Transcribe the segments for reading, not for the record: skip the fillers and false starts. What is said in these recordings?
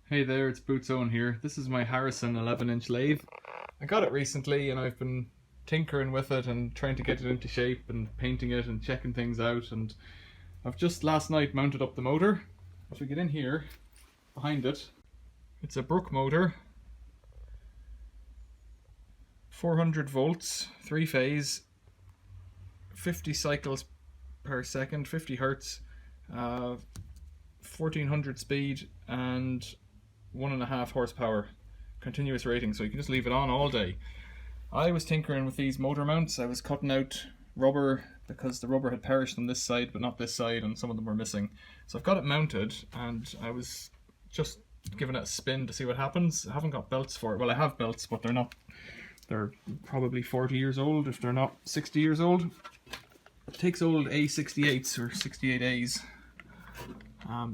Hey there, it's Boots Owen here. This is my Harrison 11-inch lathe. I got it recently and I've been tinkering with it and trying to get it into shape and painting it and checking things out, and I've just last night mounted up the motor. If we get in here, behind it, it's a Brook motor, 400 volts, 3-phase, 50 cycles per second, 50 hertz, 1400 speed and 1.5 horsepower continuous rating, so you can just leave it on all day. I was tinkering with these motor mounts. I was cutting out rubber because the rubber had perished on this side but not this side, and some of them were missing. So I've got it mounted and I was just giving it a spin to see what happens. I haven't got belts for it. Well, I have belts, but they're probably 40 years old if they're not 60 years old. It takes old A68s or 68As.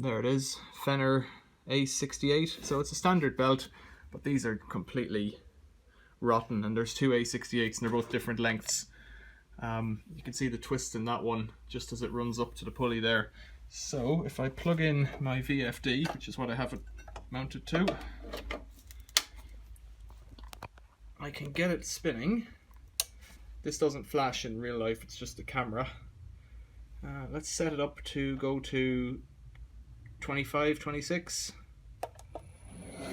There it is, Fenner A68. So it's a standard belt, but these are completely rotten, and there's two A68s and they're both different lengths. You can see the twist in that one just as it runs up to the pulley there. So if I plug in my VFD, which is what I have it mounted to, I can get it spinning. This doesn't flash in real life, it's just the camera. Let's set it up to go to 25, 26. You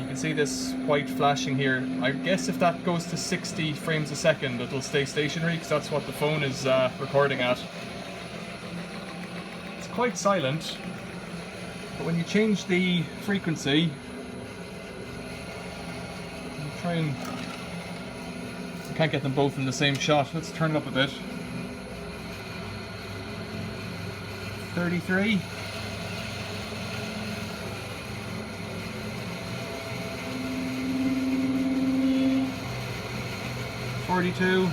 can see this white flashing here. I guess if that goes to 60 frames a second, it'll stay stationary because that's what the phone is recording at. It's quite silent, but when you change the frequency, try and... I can't get them both in the same shot. Let's turn it up a bit. 33. $42.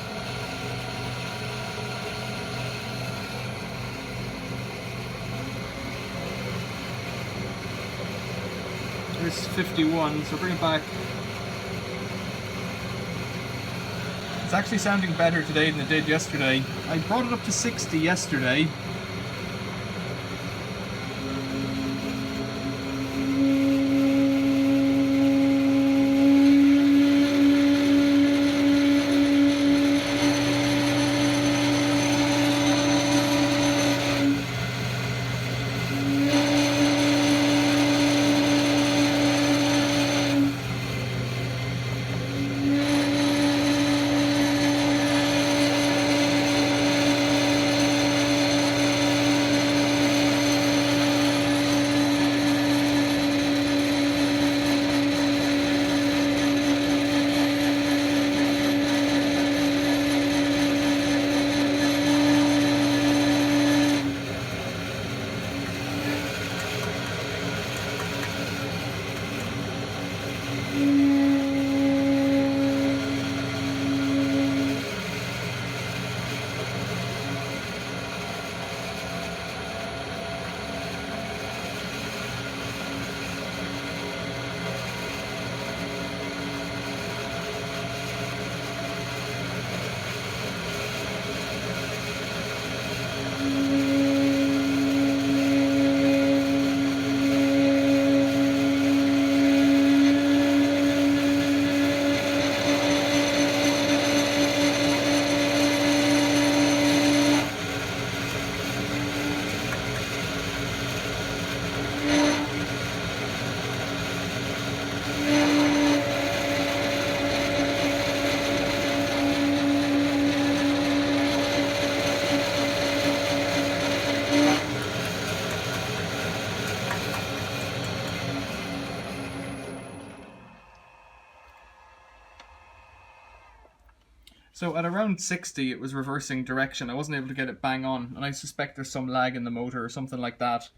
There's 51, so bring it back. It's actually sounding better today than it did yesterday. I brought it up to 60 yesterday. So at around 60 it was reversing direction. I wasn't able to get it bang on, and I suspect there's some lag in the motor or something like that.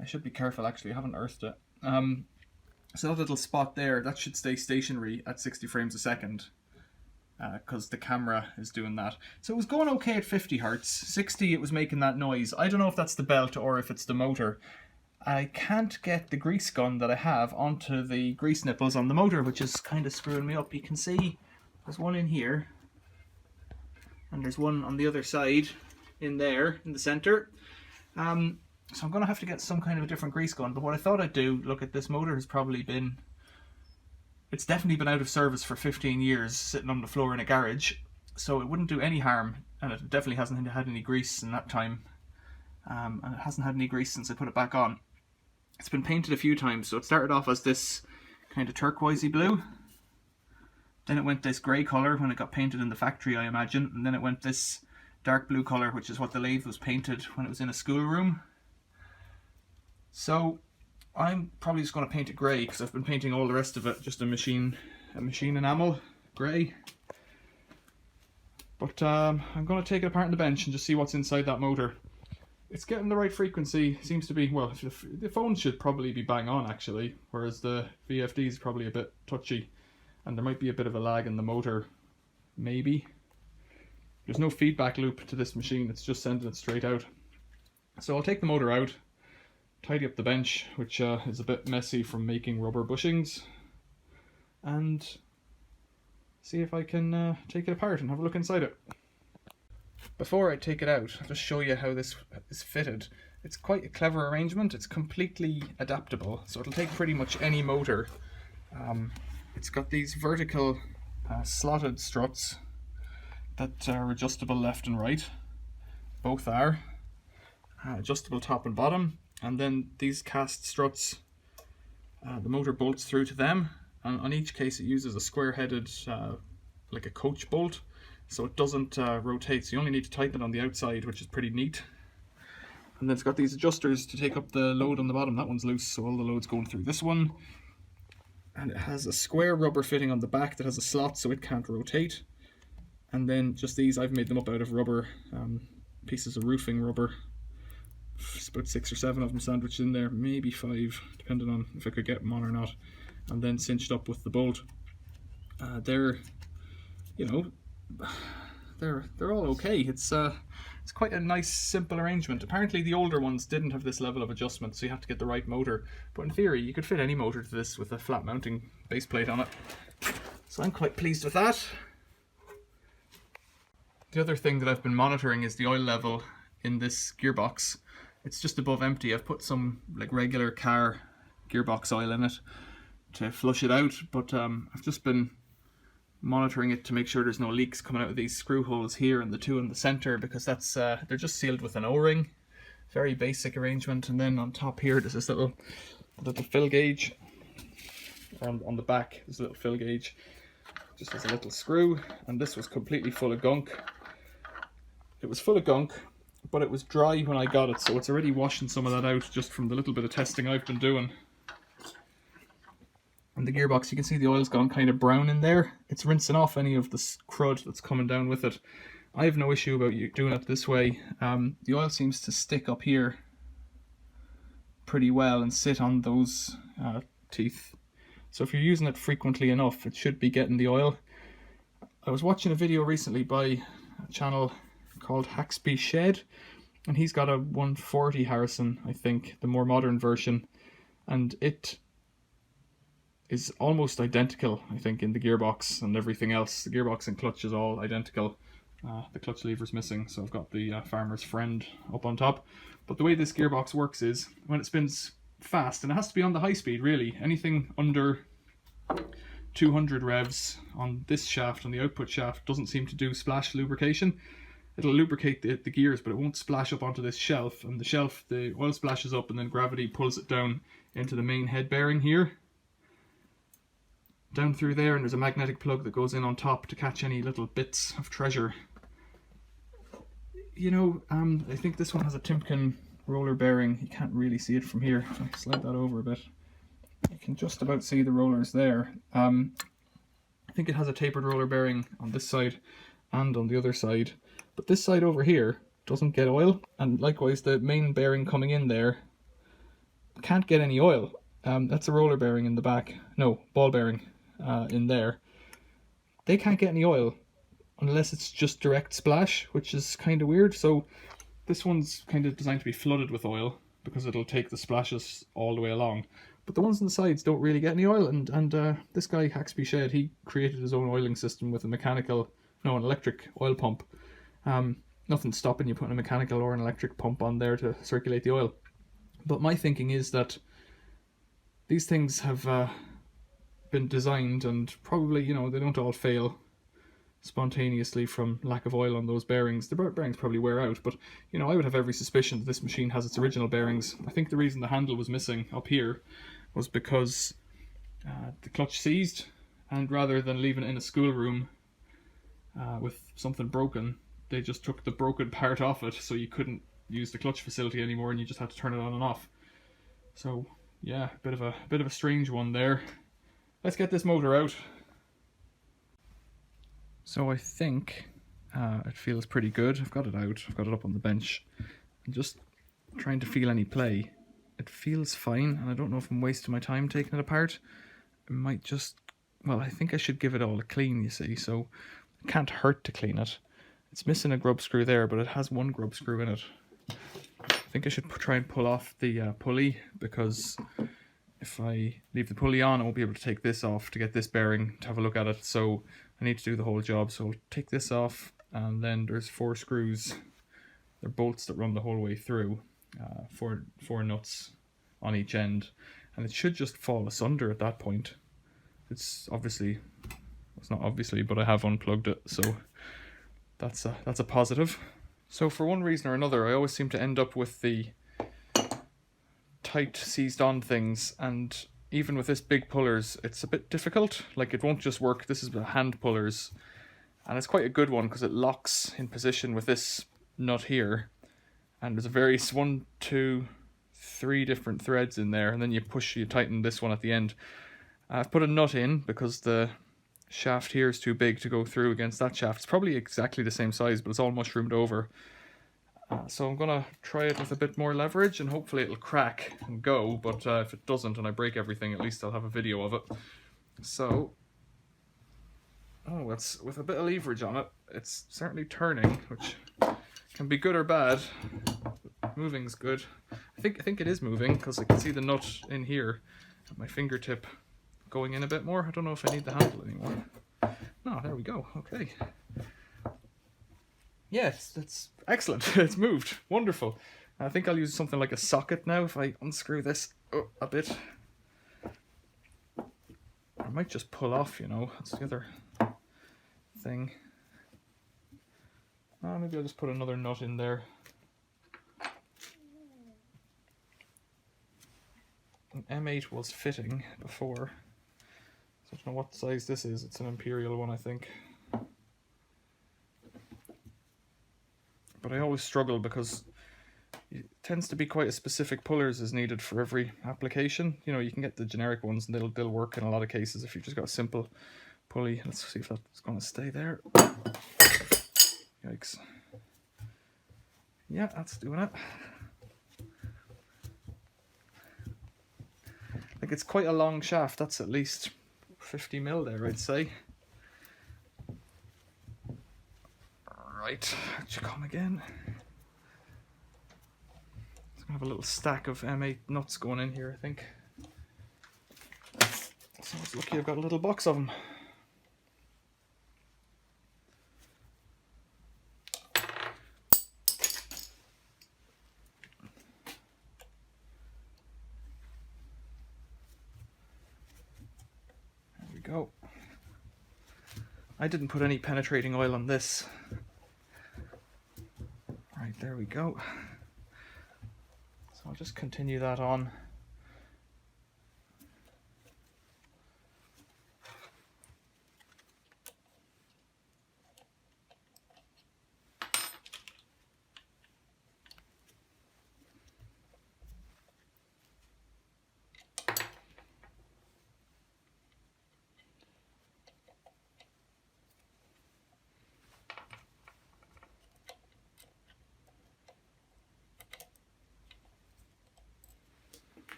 I should be careful actually, I haven't earthed it. So that little spot there, that should stay stationary at 60 frames a second, because the camera is doing that. So it was going okay at 50 hertz. 60 it was making that noise. I don't know if that's the belt or if it's the motor. I can't get the grease gun that I have onto the grease nipples on the motor, which is kind of screwing me up. You can see there's one in here and there's one on the other side in there in the center. So I'm going to have to get some kind of a different grease gun. But what I thought I'd do, look at this motor has probably been, it's definitely been out of service for 15 years sitting on the floor in a garage. So it wouldn't do any harm, and it definitely hasn't had any grease in that time. And it hasn't had any grease since I put it back on. It's been painted a few times, so it started off as this kind of turquoisey blue. Then it went this grey colour when it got painted in the factory, I imagine. And then it went this dark blue colour, which is what the lathe was painted when it was in a schoolroom. So I'm probably just going to paint it grey, because I've been painting all the rest of it just a machine enamel grey. But I'm going to take it apart on the bench and just see what's inside that motor. It's getting the right frequency, seems to be, well, the phone should probably be bang on actually, whereas the VFD is probably a bit touchy, and there might be a bit of a lag in the motor, maybe. There's no feedback loop to this machine, it's just sending it straight out. So I'll take the motor out, tidy up the bench, which is a bit messy from making rubber bushings, and see if I can take it apart and have a look inside it. Before I take it out, I'll just show you how this is fitted. It's quite a clever arrangement. It's completely adaptable, so it'll take pretty much any motor. It's got these vertical slotted struts that are adjustable left and right. Both are adjustable top and bottom, and then these cast struts, the motor bolts through to them. And on each case it uses a square-headed, like a coach bolt, so it doesn't rotate, so you only need to tighten it on the outside, which is pretty neat. And then it's got these adjusters to take up the load on the bottom. That one's loose, so all the load's going through this one. And it has a square rubber fitting on the back that has a slot so it can't rotate. And then just these, I've made them up out of rubber, pieces of roofing rubber. It's about 6 or 7 of them sandwiched in there, maybe 5, depending on if I could get them on or not. And then cinched up with the bolt. They're, you know, they're all okay. It's quite a nice, simple arrangement. Apparently the older ones didn't have this level of adjustment, so you have to get the right motor. But in theory, you could fit any motor to this with a flat mounting base plate on it. So I'm quite pleased with that. The other thing that I've been monitoring is the oil level in this gearbox. It's just above empty. I've put some like regular car gearbox oil in it to flush it out, but I've just been monitoring it to make sure there's no leaks coming out of these screw holes here and the two in the center, because that's they're just sealed with an O-ring. Very basic arrangement. And then on top here there's this little fill gauge. On the back there's a little fill gauge, just as a little screw, and this was completely full of gunk. It was full of gunk, but it was dry when I got it, so it's already washing some of that out just from the little bit of testing I've been doing. And the gearbox, you can see the oil's gone kind of brown in there. It's rinsing off any of the crud that's coming down with it. I have no issue about you doing it this way. The oil seems to stick up here pretty well and sit on those teeth. So if you're using it frequently enough, it should be getting the oil. I was watching a video recently by a channel called Haxby Shed, and he's got a 140 Harrison, I think, the more modern version, and it is almost identical, I think, in the gearbox and everything else. The gearbox and clutch is all identical. The clutch lever's missing, so I've got the Farmer's Friend up on top. But the way this gearbox works is, when it spins fast, and it has to be on the high speed really, anything under 200 revs on this shaft, on the output shaft, doesn't seem to do splash lubrication. It'll lubricate the gears, but it won't splash up onto this shelf, and the shelf, the oil splashes up and then gravity pulls it down into the main head bearing here. Down through there, and there's a magnetic plug that goes in on top to catch any little bits of treasure. You know, I think this one has a Timken roller bearing. You can't really see it from here. If I slide that over a bit, you can just about see the rollers there. I think it has a tapered roller bearing on this side and on the other side, but this side over here doesn't get oil, and likewise the main bearing coming in there can't get any oil. That's a roller bearing in the back, no, ball bearing in there. They can't get any oil unless it's just direct splash, which is kind of weird. So this one's kind of designed to be flooded with oil because it'll take the splashes all the way along. But the ones on the sides don't really get any oil, and this guy, Haxby Shed, he created his own oiling system with an electric oil pump. Nothing's stopping you putting a mechanical or an electric pump on there to circulate the oil. But my thinking is that these things have been designed, and probably, you know, they don't all fail spontaneously from lack of oil on those bearings. The bearings probably wear out, but, you know, I would have every suspicion that this machine has its original bearings. I think the reason the handle was missing up here was because the clutch seized, and rather than leaving it in a schoolroom with something broken, they just took the broken part off it, so you couldn't use the clutch facility anymore, and you just had to turn it on and off. So yeah, a bit of a strange one there. Let's get this motor out. So I think it feels pretty good. I've got it out. I've got it up on the bench. I'm just trying to feel any play. It feels fine, and I don't know if I'm wasting my time taking it apart. I might just, well, I think I should give it all a clean, you see, so it can't hurt to clean it. It's missing a grub screw there, but it has one grub screw in it. I think I should try and pull off the pulley, because if I leave the pulley on, I won't be able to take this off to get this bearing to have a look at it, so I need to do the whole job. So I'll take this off, and then there's 4 screws. They're bolts that run the whole way through, four nuts on each end, and it should just fall asunder at that point. It's not obviously, but I have unplugged it, so that's a positive. So for one reason or another, I always seem to end up with the tight seized on things, and even with this big pullers, it's a bit difficult. Like, it won't just work. This is hand pullers, and it's quite a good one because it locks in position with this nut here, and there's a various 1, 2, 3 different threads in there, and then you tighten this one at the end. I've put a nut in because the shaft here is too big to go through against that shaft. It's probably exactly the same size, but it's all mushroomed over. So I'm gonna try it with a bit more leverage, and hopefully it'll crack and go, but if it doesn't and I break everything, at least I'll have a video of it. So, it's with a bit of leverage on it. It's certainly turning, which can be good or bad. Moving's good. I think it is moving, because I can see the nut in here at my fingertip going in a bit more. I don't know if I need the handle anymore. No, there we go. Okay. Yes, that's excellent. It's moved. Wonderful. I think I'll use something like a socket now if I unscrew this a bit. I might just pull off, you know. That's the other thing. Maybe I'll just put another nut in there. An M8 was fitting before. So I don't know what size this is. It's an Imperial one, I think. But I always struggle because it tends to be quite a specific pullers is needed for every application. You know, you can get the generic ones and they'll work in a lot of cases if you've just got a simple pulley. Let's see if that's going to stay there. Yikes. Yeah, that's doing it. Like, it's quite a long shaft. That's at least 50 mil there, I'd say. Right, that should come again. It's gonna have a little stack of M8 nuts going in here, I think. So I was lucky I've got a little box of them. There we go. I didn't put any penetrating oil on this. Right, there we go. So I'll just continue that on.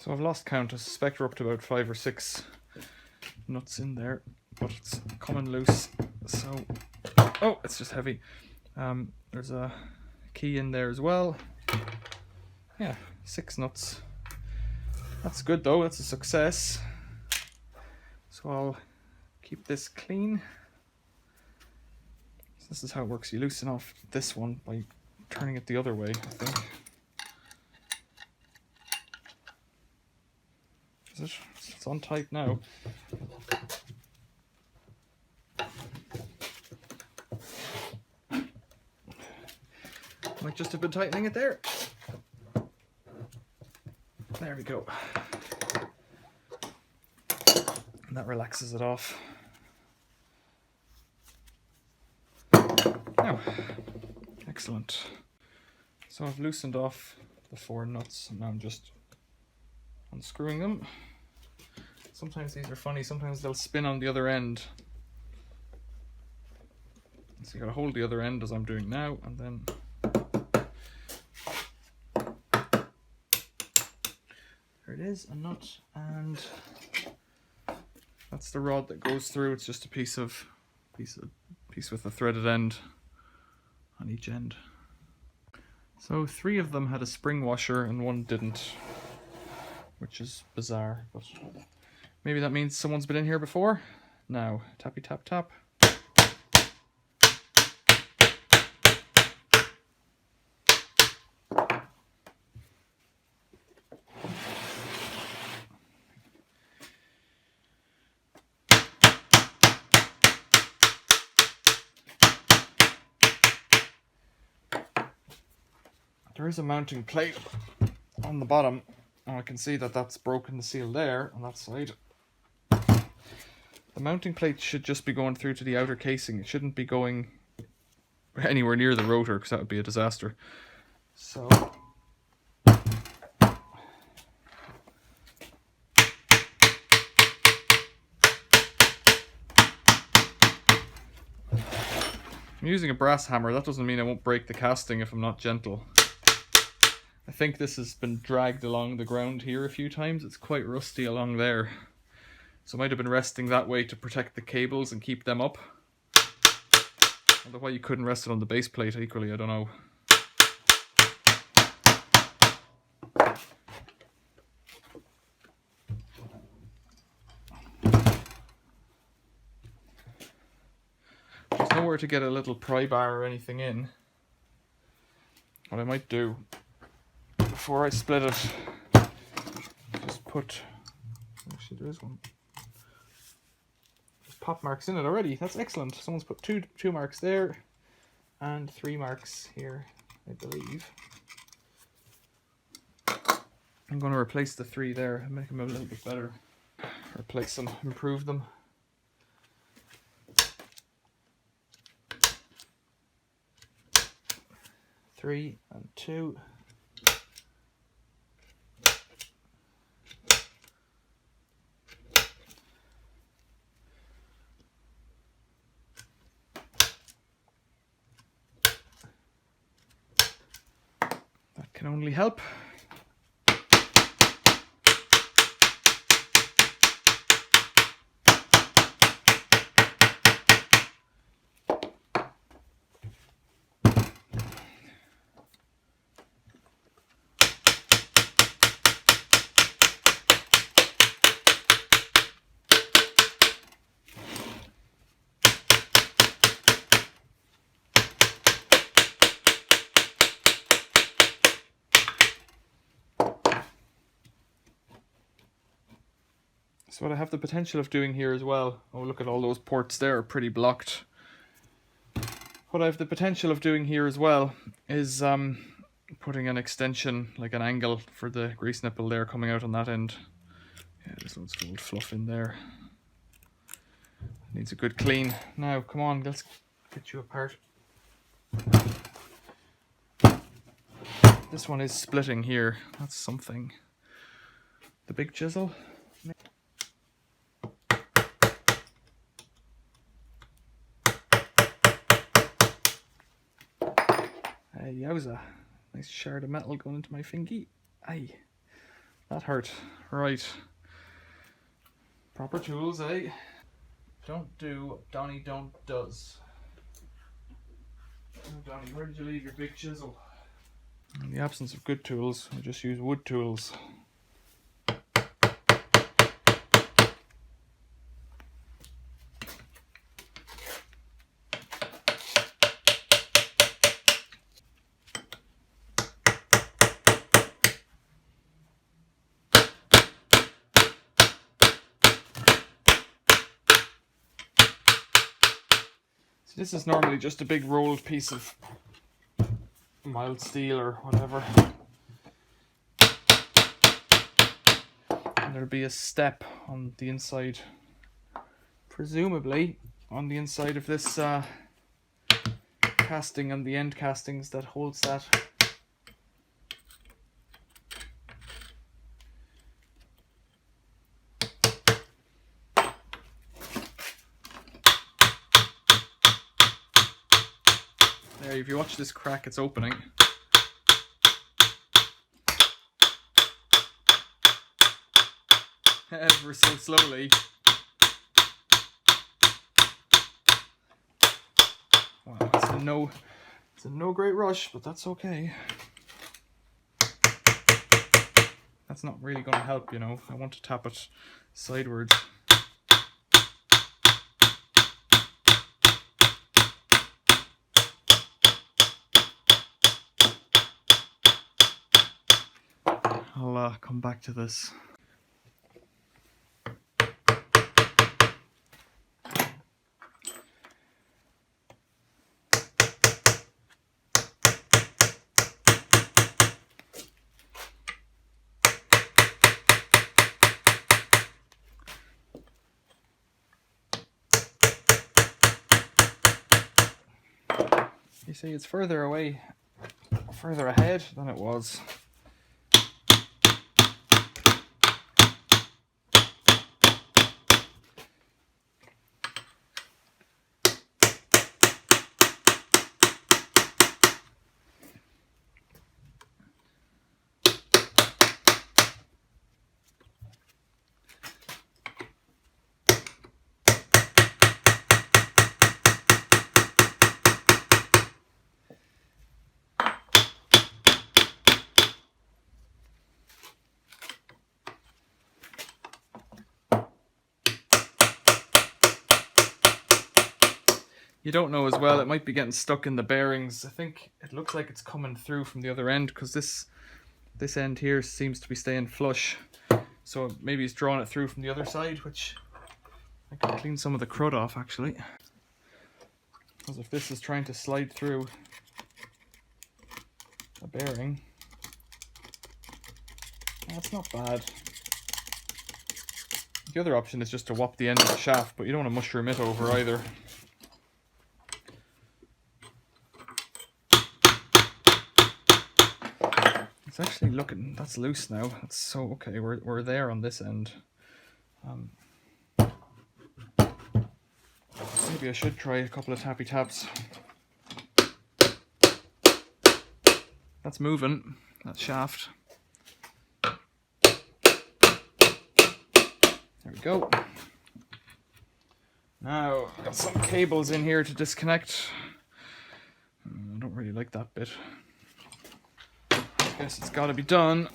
So I've lost count. I suspect we're up to about 5 or 6 nuts in there, but it's coming loose. So, oh, it's just heavy. There's a key in there as well. Yeah, 6 nuts. That's good though, that's a success. So I'll keep this clean. So this is how it works. You loosen off this one by turning it the other way, I think. Is it? It's on tight now. Might just have been tightening it there. There we go. And that relaxes it off. Now, excellent. So I've loosened off the 4 nuts and now I'm just unscrewing them. Sometimes these are funny, sometimes they'll spin on the other end. So you gotta hold the other end as I'm doing now, and then there it is, a nut, and that's the rod that goes through. It's just a piece with a threaded end on each end. So 3 of them had a spring washer and 1 didn't, which is bizarre, but maybe that means someone's been in here before. Now, tappy tap tap. There is a mounting plate on the bottom, and I can see that that's broken the seal there on that side. The mounting plate should just be going through to the outer casing. It shouldn't be going anywhere near the rotor, because that would be a disaster. So I'm using a brass hammer. That doesn't mean I won't break the casting if I'm not gentle. I think this has been dragged along the ground here a few times. It's quite rusty along there. So I might have been resting that way to protect the cables and keep them up. Although why you couldn't rest it on the base plate equally, I don't know. There's nowhere to get a little pry bar or anything in. What I might do before I split it, just put, actually there is one, there's pop marks in it already. That's excellent. Someone's put two marks there and 3 marks here, I believe. I'm going to replace the 3 there and make them a little bit better. Replace them, improve them. Three and 2. That can only help. So what I have the potential of doing here as well, oh look at all those ports there are pretty blocked. What I have the potential of doing here as well is putting an extension, like an angle for the grease nipple there coming out on that end. Yeah, this one's got old fluff in there. Needs a good clean. Now come on, let's get you apart. This one is splitting here, that's something. The big chisel. Yowza. Nice shard of metal going into my fingy. Aye. That hurt. Right. Proper tools, eh? Don't do what Donnie don't does. Oh, Donnie, where did you leave your big chisel? In the absence of good tools, I just use wood tools. This is normally just a big rolled piece of mild steel or whatever. And there'll be a step on the inside, presumably on the inside of this casting and the end castings that holds that. There, if you watch this crack, it's opening. Ever so slowly. Wow, it's a no great rush, but that's okay. That's not really going to help, you know. I want to tap it sidewards. I'll come back to this. You see, it's further away, further ahead than it was. You don't know as well, it might be getting stuck in the bearings. I think it looks like it's coming through from the other end because this end here seems to be staying flush. So maybe it's drawing it through from the other side, which I can clean some of the crud off actually. Because if this is trying to slide through a bearing, that's not bad. The other option is just to whop the end of the shaft, but you don't want to mushroom it over either. It's actually looking, that's loose now. That's so okay. We're there on this end. Maybe I should try a couple of tappy taps. That's moving, that shaft. There we go. Now, I've got some cables in here to disconnect. I don't really like that bit. I guess it's got to be done.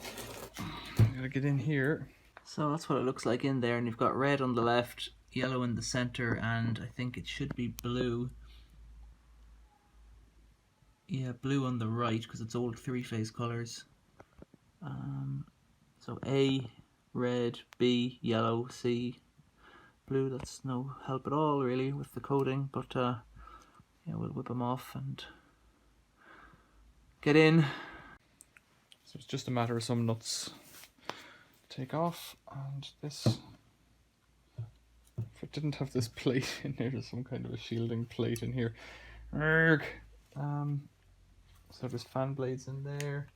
Gotta get in here. So that's what it looks like in there, and you've got red on the left, yellow in the center, and I think it should be blue. Yeah, blue on the right because it's old three-phase colors. So A, red, B, yellow, C, blue. That's no help at all really with the coding, but yeah, we'll whip them off and get in. So it's just a matter of some nuts take off, and this, if it didn't have this plate in there, there's some kind of a shielding plate in here. So there's fan blades in there.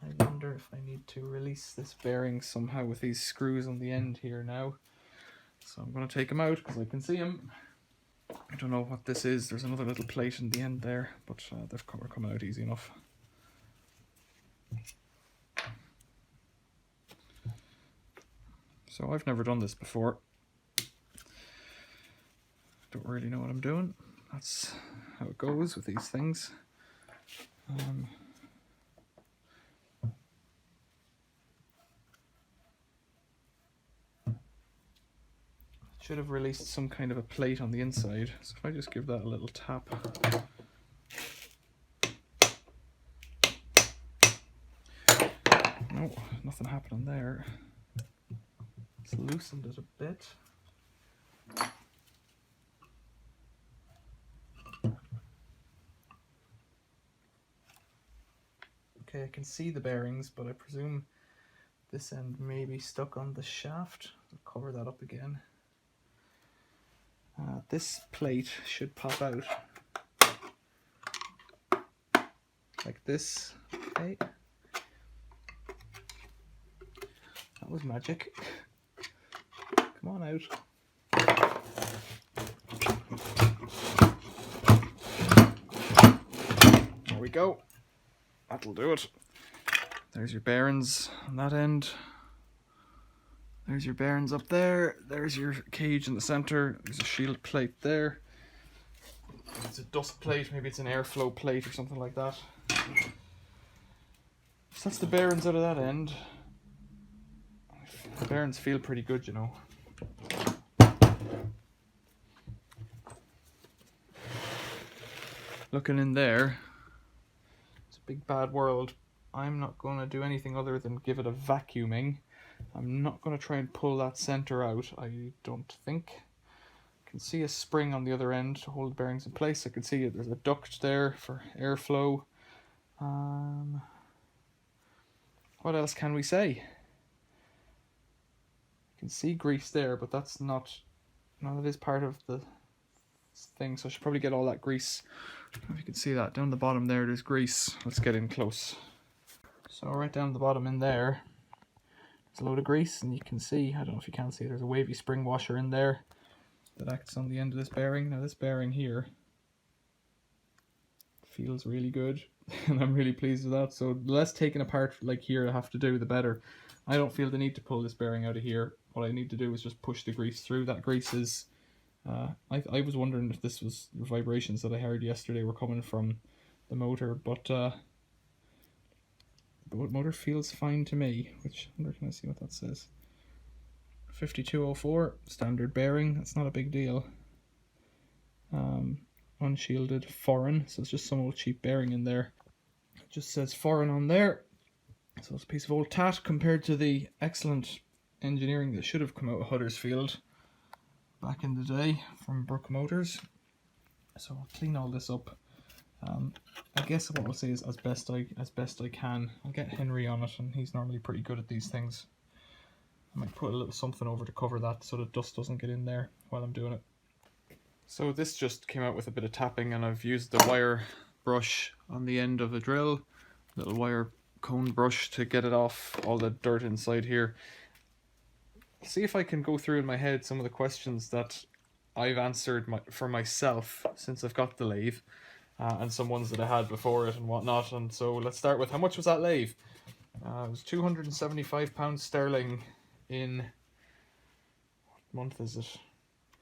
I wonder if I need to release this bearing somehow with these screws on the end here now. So I'm going to take them out because I can see them. I don't know what this is. There's another little plate in the end there, but they're coming out easy enough. So I've never done this before. Don't really know what I'm doing. That's how it goes with these things. Should have released some kind of a plate on the inside. So if I just give that a little tap. No, nothing happening there. It's loosened it a bit. Okay, I can see the bearings, but I presume this end may be stuck on the shaft. I'll cover that up again. This plate should pop out like this. Okay, that was magic. Come on out. There we go. That'll do it. There's your bearings on that end. There's your bearings up there. There's your cage in the center. There's a shield plate there. It's a dust plate, maybe it's an airflow plate or something like that. So that's the bearings out of that end. The bearings feel pretty good, you know. Looking in there, it's a big bad world. I'm not going to do anything other than give it a vacuuming. I'm not going to try and pull that center out, I don't think. I can see a spring on the other end to hold the bearings in place. I can see it. There's a duct there for airflow. What else can we say? You can see grease there, but that's not... No, that is part of the thing, so I should probably get all that grease. I don't know if you can see that. Down the bottom there, there's grease. Let's get in close. So right down the bottom in there, there's a load of grease, and you can see, I don't know if you can see, there's a wavy spring washer in there that acts on the end of this bearing. Now this bearing here feels really good, and I'm really pleased with that. So the less taken apart like here I have to do, the better. I don't feel the need to pull this bearing out of here. What I need to do is just push the grease through. That grease is, I was wondering if this was the vibrations that I heard yesterday were coming from the motor, but the motor feels fine to me. Which, I wonder, can I see what that says? 5204, standard bearing, that's not a big deal. Unshielded foreign, so it's just some old cheap bearing in there. It just says foreign on there, so it's a piece of old tat compared to the excellent engineering that should have come out of Huddersfield back in the day from Brook Motors. So I'll clean all this up. I guess what I'll say is as best I can. I'll get Henry on it, and he's normally pretty good at these things. I might put a little something over to cover that so the dust doesn't get in there while I'm doing it. So this just came out with a bit of tapping, and I've used the wire brush on the end of the drill, little wire cone brush, to get it off all the dirt inside here. See if I can go through in my head some of the questions that I've answered for myself since I've got the lathe, and some ones that I had before it and whatnot. And so let's start with, how much was that lathe? It was £275 sterling in, what month is it?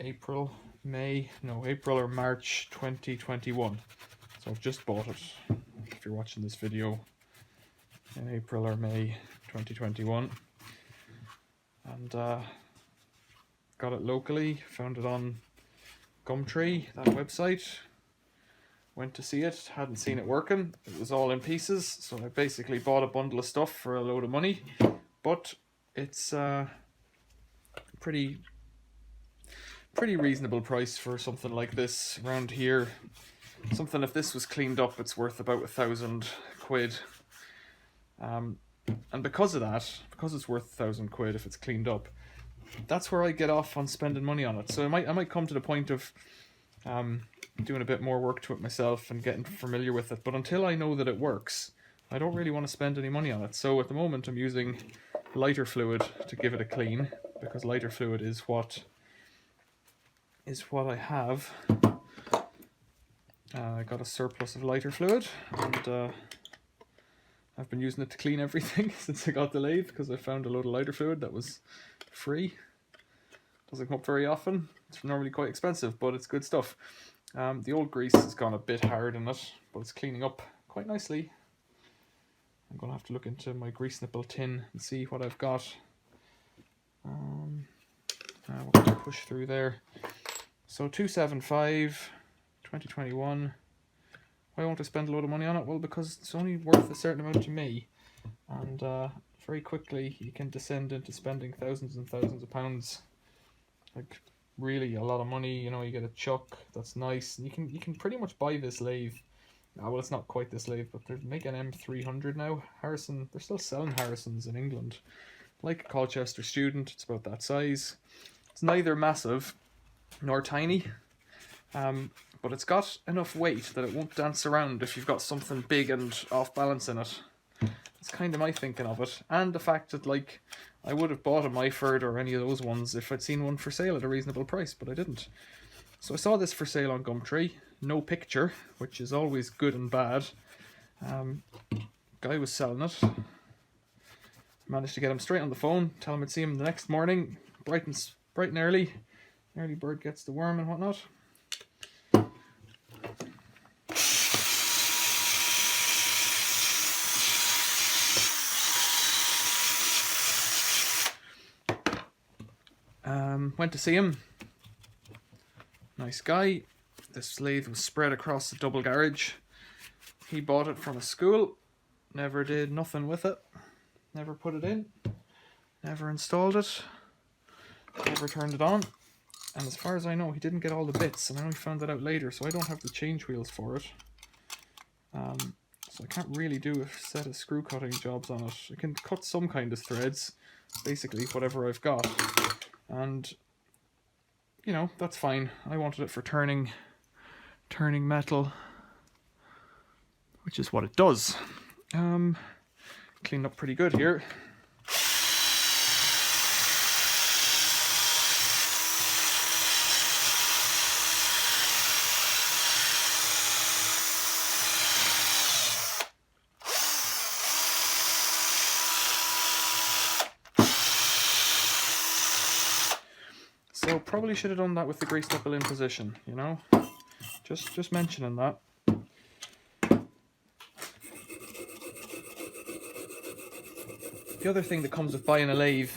April or March 2021. So I've just bought it, if you're watching this video, in April or May 2021. And got it locally, found it on Gumtree, that website. Went to see it, hadn't seen it working. It was all in pieces, so I basically bought a bundle of stuff for a load of money. But it's pretty reasonable price for something like this around here. Something, if this was cleaned up, it's worth about £1,000. And because of that, because it's worth £1,000 if it's cleaned up, that's where I get off on spending money on it. So I might come to the point of doing a bit more work to it myself and getting familiar with it. But until I know that it works, I don't really want to spend any money on it. So at the moment I'm using lighter fluid to give it a clean, because lighter fluid is what I have. I got a surplus of lighter fluid, and I've been using it to clean everything since I got the lathe, because I found a load of lighter fluid that was free. Doesn't come up very often. It's normally quite expensive, but it's good stuff. The old grease has gone a bit hard in it, but it's cleaning up quite nicely. I'm going to have to look into my grease nipple tin and see what I've got. We'll have to push through there. So 275, 2021. Why won't I spend a load of money on it? Well, because it's only worth a certain amount to me, and very quickly you can descend into spending thousands and thousands of pounds. Like, really a lot of money. You know, you get a chuck, that's nice. And you can pretty much buy this lathe Oh, well, it's not quite this lathe, but they're making M300 now. Harrison, they're still selling Harrisons in England. Like a Colchester Student, it's about that size. It's neither massive nor tiny, but it's got enough weight that it won't dance around if you've got something big and off balance in it. That's kind of my thinking of it. And the fact that, like, I would have bought a Myford or any of those ones if I'd seen one for sale at a reasonable price, but I didn't. So I saw this for sale on Gumtree. No picture, which is always good and bad. Guy was selling it. Managed to get him straight on the phone, tell him I'd see him the next morning, bright and early. Early bird gets the worm and whatnot. Went to see him. Nice guy. This lathe was spread across the double garage. He bought it from a school. Never did nothing with it. Never put it in. Never installed it. Never turned it on. And as far as I know, he didn't get all the bits. And I only found that out later, so I don't have the change wheels for it. So I can't really do a set of screw cutting jobs on it. I can cut some kind of threads. Basically, whatever I've got. And, you know, that's fine. I wanted it for turning metal, which is what it does. Cleaned up pretty good here. So probably should have done that with the grease knuckle in position, you know? Just mentioning that. The other thing that comes with buying a lathe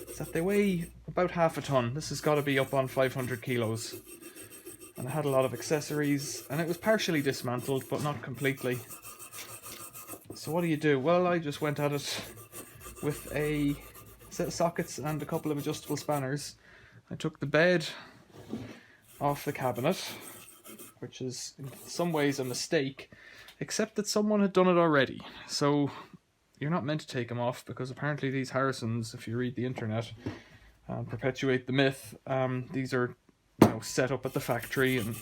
is that they weigh about half a ton. This has got to be up on 500 kilos. And it had a lot of accessories, and it was partially dismantled, but not completely. So what do? Well, I just went at it with a set of sockets and a couple of adjustable spanners. I took the bed off the cabinet, which is in some ways a mistake, except that someone had done it already. So you're not meant to take them off, because apparently these Harrisons, if you read the internet, perpetuate the myth. These are, you know, set up at the factory and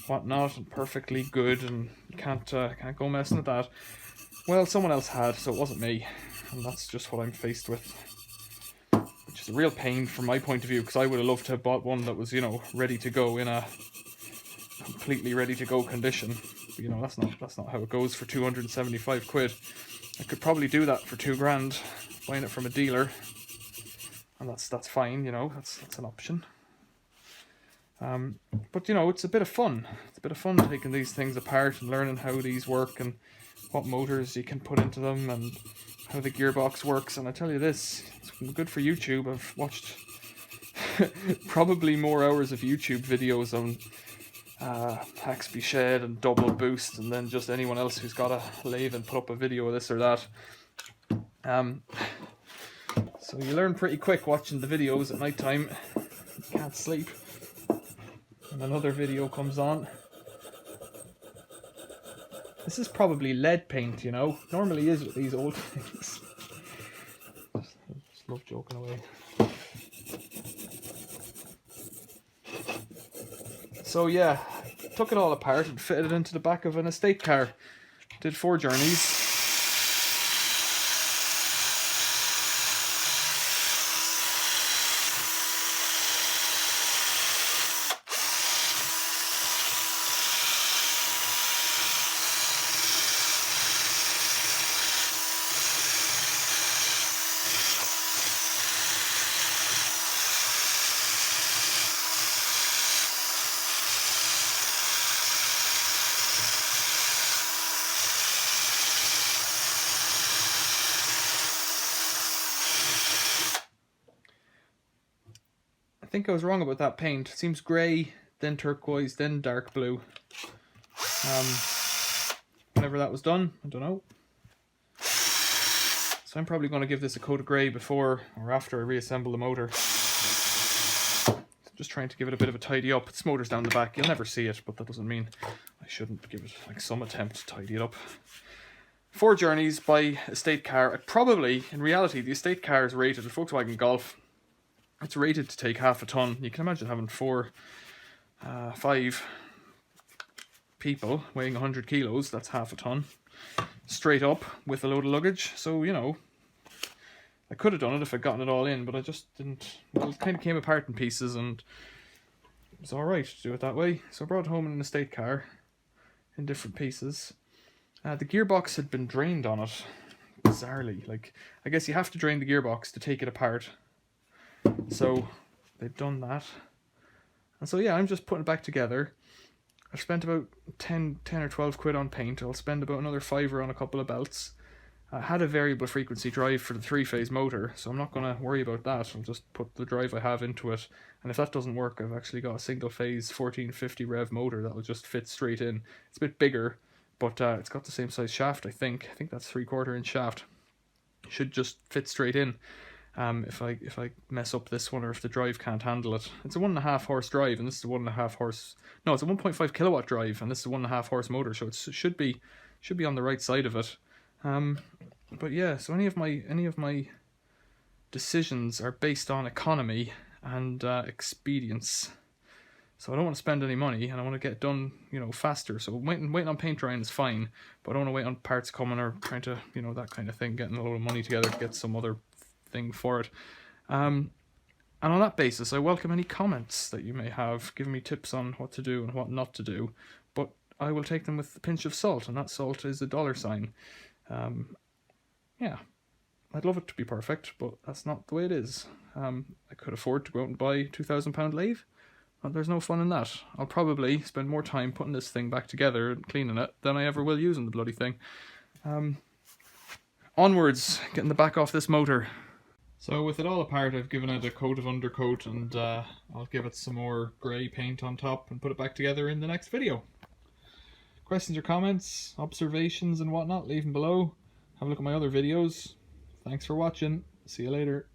whatnot, and perfectly good, and you can't go messing with that. Well, someone else had, so it wasn't me, and that's just what I'm faced with. Which is a real pain from my point of view, because I would have loved to have bought one that was, you know, ready to go, in a completely ready to go condition. But, you know, that's not how it goes for 275 quid. I could probably do that for $2,000, buying it from a dealer, and that's fine, you know, that's an option. But, you know, it's a bit of fun. It's a bit of fun taking these things apart and learning how these work and what motors you can put into them and how the gearbox works. And I tell you this, it's good for YouTube. I've watched probably more hours of YouTube videos on Haxby Shed and Double Boost, and then just anyone else who's got a lathe and put up a video of this or that. So you learn pretty quick watching the videos at night time. You can't sleep. And another video comes on. This is probably lead paint, you know. Normally is with these old things. Just love joking away. So yeah, took it all apart and fitted it into the back of an estate car. Did 4 journeys. I think I was wrong about that paint. It seems grey, then turquoise, then dark blue. Whenever that was done, I don't know. So I'm probably going to give this a coat of grey before or after I reassemble the motor. Just trying to give it a bit of a tidy up. It smolders down the back. You'll never see it, but that doesn't mean I shouldn't give it like some attempt to tidy it up. 4 journeys by estate car. Probably, in reality, the estate car is rated, the Volkswagen Golf, it's rated to take half a ton. You can imagine having 5 people weighing 100 kilos, that's half a ton. Straight up with a load of luggage. So, you know, I could have done it if I'd gotten it all in, but I just didn't. Well, it kind of came apart in pieces and it was alright to do it that way. So I brought it home in an estate car in different pieces. The gearbox had been drained on it, bizarrely. Like, I guess you have to drain the gearbox to take it apart. So they've done that. And so yeah, I'm just putting it back together. I've spent about 10 or 12 quid on paint. I'll spend about another £5 on a couple of belts. I had a variable frequency drive for the 3-phase motor, so I'm not going to worry about that. I'll just put the drive I have into it. And if that doesn't work, I've actually got a single phase 1450 rev motor that will just fit straight in. It's a bit bigger, but it's got the same size shaft, I think. I think that's 3/4 inch shaft. Should just fit straight in. If I mess up this one or if the drive can't handle it. It's a 1.5 horse drive, and this is a 1.5 horse. No, it's a 1.5 kilowatt drive, and this is a 1.5 horse motor, so it should be on the right side of it. But yeah, so any of my decisions are based on economy and expedience. So I don't want to spend any money, and I want to get it done, you know, faster. So waiting on paint drying is fine, but I don't want to wait on parts coming or trying to, you know, that kind of thing, getting a load of money together to get some other thing for it. And on that basis, I welcome any comments that you may have, giving me tips on what to do and what not to do, but I will take them with a pinch of salt, and that salt is a $sign. Yeah, I'd love it to be perfect, but that's not the way it is. I could afford to go out and buy £2,000 lathe, but there's no fun in that. I'll probably spend more time putting this thing back together and cleaning it than I ever will using the bloody thing. Onwards, getting the back off this motor. So with it all apart, I've given it a coat of undercoat, and I'll give it some more grey paint on top and put it back together in the next video. Questions or comments, observations and whatnot, leave them below. Have a look at my other videos. Thanks for watching. See you later.